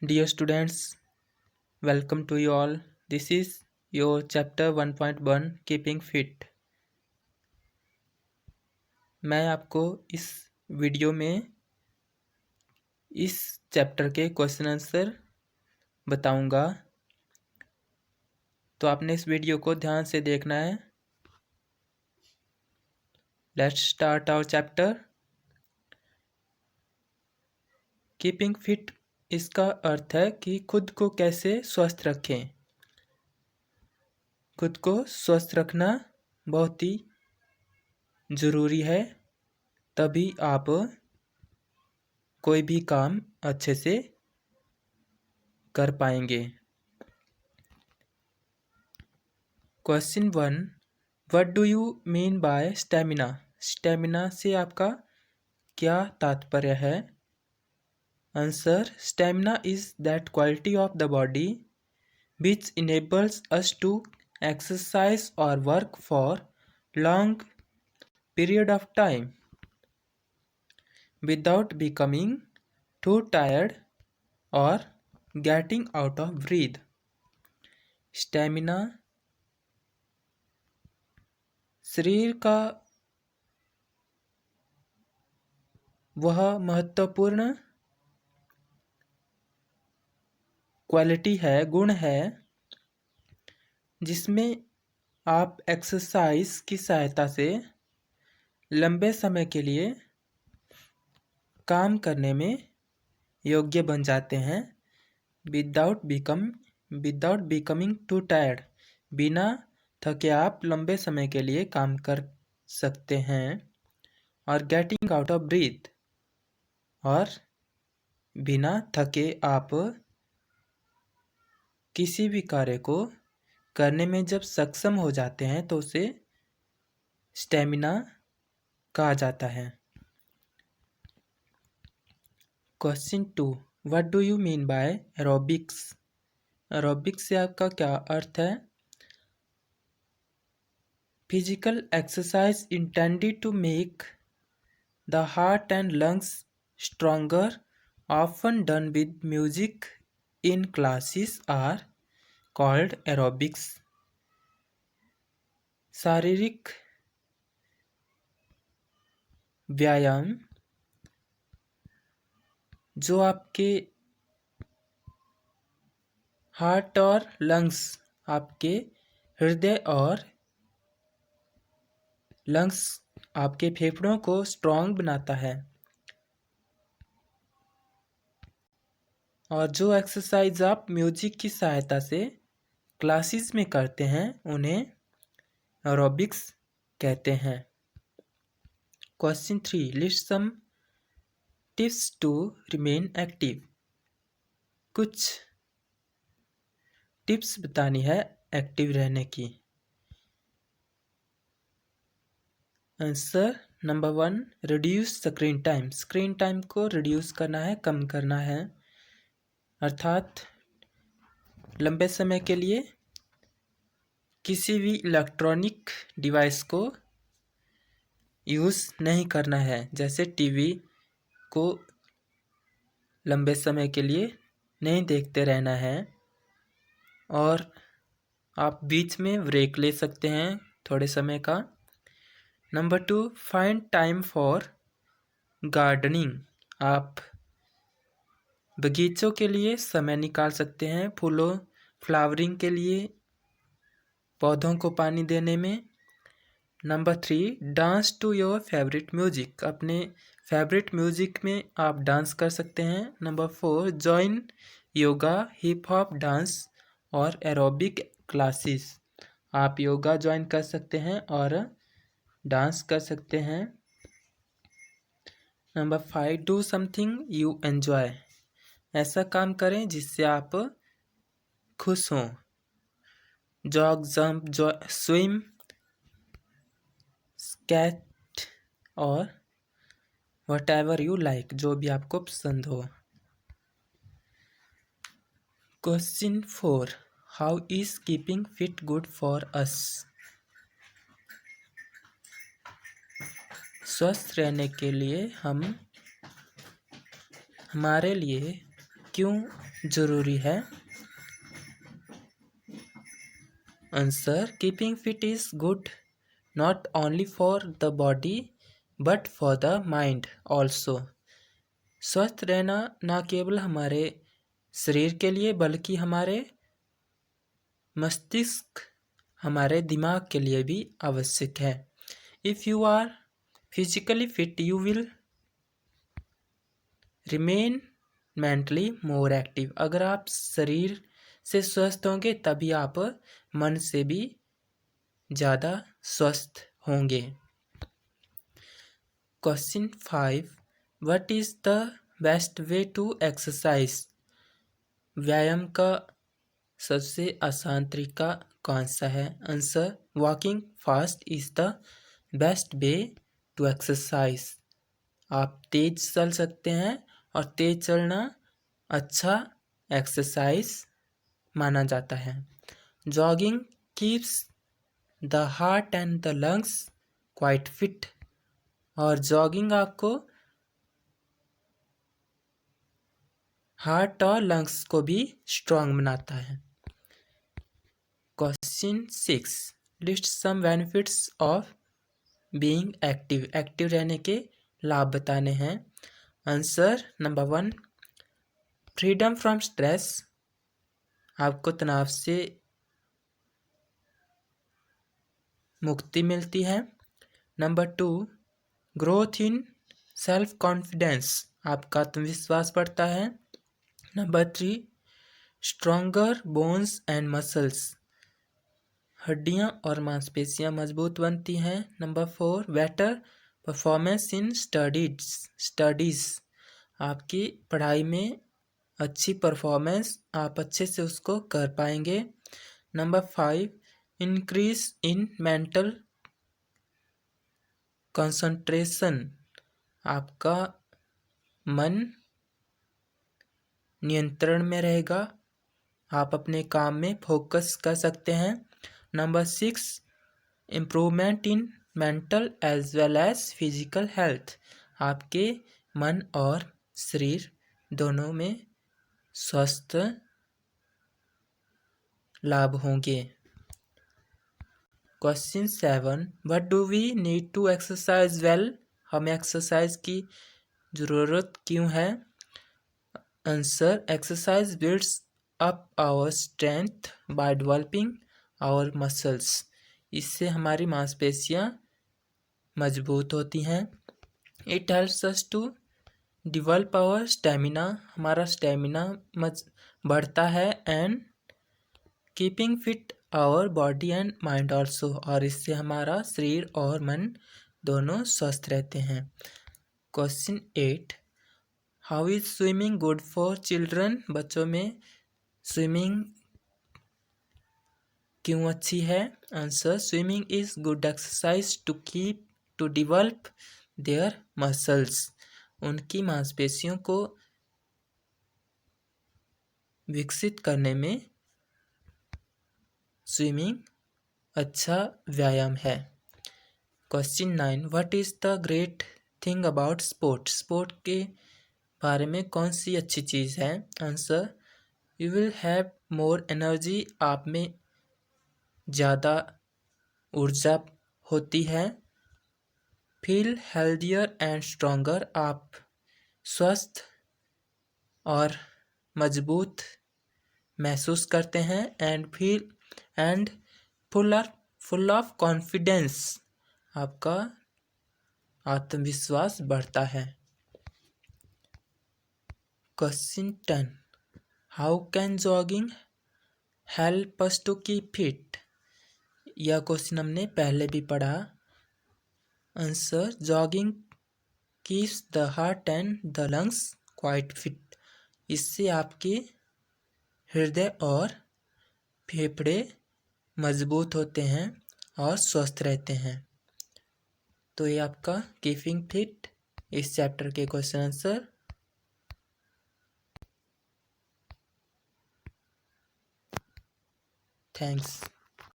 Dear students, welcome to you all. This is your chapter 1.1 Keeping Fit. मैं आपको इस video में इस चैप्टर के क्वेश्चन आंसर बताऊंगा। तो आपने इस वीडियो को ध्यान से देखना है। Let's start our chapter. Keeping fit, इसका अर्थ है कि खुद को कैसे स्वस्थ रखें। खुद को स्वस्थ रखना बहुत ही ज़रूरी है, तभी आप कोई भी काम अच्छे से कर पाएंगे। Question 1, what do you mean by stamina? Stamina से आपका क्या तात्पर्य है? Answer, stamina is that quality of the body which enables us to exercise और work for long period of time without becoming too tired or getting out of breath. Stamina शरीर का वह महत्वपूर्ण क्वालिटी है, गुण है, जिसमें आप एक्सरसाइज की सहायता से लंबे समय के लिए काम करने में योग्य बन जाते हैं। विदाउट बिकमिंग टू टायर्ड, बिना थके आप लंबे समय के लिए काम कर सकते हैं। और गेटिंग आउट ऑफ ब्रीथ, और बिना थके आप किसी भी कार्य को करने में जब सक्षम हो जाते हैं तो उसे स्टेमिना कहा जाता है। Question 2, what do you mean by aerobics? Aerobics से आपका क्या अर्थ है? Physical exercise intended to make the heart and lungs stronger, often done with music in classes are called aerobics. शारीरिक व्यायाम जो आपके हार्ट और लंग्स, आपके हृदय और लंग्स, आपके फेफड़ों को स्ट्रॉन्ग बनाता है, और जो एक्सरसाइज आप म्यूजिक की सहायता से क्लासेस में करते हैं उन्हें एरोबिक्स कहते हैं। Question 3, list some tips to remain active. कुछ टिप्स बतानी है एक्टिव रहने की। Answer number 1, reduce screen time. Screen time को रिड्यूस करना है, कम करना है, अर्थात लंबे समय के लिए किसी भी इलेक्ट्रॉनिक डिवाइस को यूज़ नहीं करना है। जैसे टीवी को लंबे समय के लिए नहीं देखते रहना है, और आप बीच में ब्रेक ले सकते हैं थोड़े समय का। Number 2, find time for gardening. आप बगीचों के लिए समय निकाल सकते हैं, फूलों, फ्लावरिंग के लिए, पौधों को पानी देने में। Number 3, dance to your favourite music. अपने फेवरेट म्यूजिक में आप डांस कर सकते हैं। Number 4, join yoga, hip hop dance और एरोबिक क्लासेस। आप योगा ज्वाइन कर सकते हैं और डांस कर सकते हैं। Number 5, do something you enjoy. ऐसा काम करें जिससे आप खुश हों। जॉग, जंप, स्विम, स्केट और व्हाटएवर यू लाइक, जो भी आपको पसंद हो। Question 4, how is keeping fit good for us? स्वस्थ रहने के लिए हमारे लिए क्यों जरूरी है। Answer, keeping fit is good not only for the body but for the mind also. स्वस्थ रहना न केवल हमारे शरीर के लिए बल्कि हमारे मस्तिष्क, हमारे दिमाग के लिए भी आवश्यक है। If you are physically fit you will remain mentally more active. अगर आप शरीर से स्वस्थ होंगे तभी आप मन से भी ज़्यादा स्वस्थ होंगे। Question 5, what is the best way to exercise? व्यायाम का सबसे आसान तरीका कौन सा है? Answer, walking fast is the best way to exercise. आप तेज चल सकते हैं और तेज चलना अच्छा एक्सरसाइज माना जाता है। Jogging keeps the heart and the lungs quite fit. और जॉगिंग आपको हार्ट और लंग्स को भी स्ट्रांग बनाता है। Question 6, list some benefits of being active. Active रहने के लाभ बताने हैं। Answer, number 1, freedom from stress. आपको तनाव से मुक्ति मिलती है। Number 2, growth in self confidence. आपका आत्मविश्वास बढ़ता है। Number 3, stronger bones and muscles. हड्डियां और मांसपेशियां मजबूत बनती हैं। Number 4, better performance in studies. आपकी पढ़ाई में अच्छी परफॉर्मेंस, आप अच्छे से उसको कर पाएंगे। Number 5, increase in mental concentration. आपका मन नियंत्रण में रहेगा, आप अपने काम में फोकस कर सकते हैं। Number 6, improvement in mental as well as physical health. आपके मन और शरीर दोनों में स्वस्थ लाभ होंगे। Question 7, what do we need to exercise well? हमें एक्सरसाइज की ज़रूरत क्यों है? Answer, exercise builds up our strength by developing our muscles. इससे हमारी मांसपेशियां मजबूत होती हैं। It helps us to develop our stamina. हमारा स्टेमिना बढ़ता है। And keeping fit our body and mind also. और इससे हमारा शरीर और मन दोनों स्वस्थ रहते हैं। Question 8, how is swimming good for children? बच्चों में स्विमिंग क्यों अच्छी है? Answer, swimming is good exercise to develop their muscles. उनकी मांसपेशियों को विकसित करने में स्विमिंग अच्छा व्यायाम है। Question 9, what is the great thing about sport? Sport के बारे में कौन सी अच्छी चीज़ है? Answer, you will have more energy. आप में ज़्यादा ऊर्जा होती है। Feel healthier and stronger. आप स्वस्थ और मजबूत महसूस करते हैं। And full of confidence. आपका आत्मविश्वास बढ़ता है। Question 10, how can jogging help us to keep fit? यह क्वेश्चन हमने पहले भी पढ़ा। Answer, jogging keeps the heart and the lungs quite fit. इससे आपके हृदय और फेफड़े मजबूत होते हैं और स्वस्थ रहते हैं। तो ये आपका कीपिंग फिट इस चैप्टर के क्वेश्चन आंसर। थैंक्स।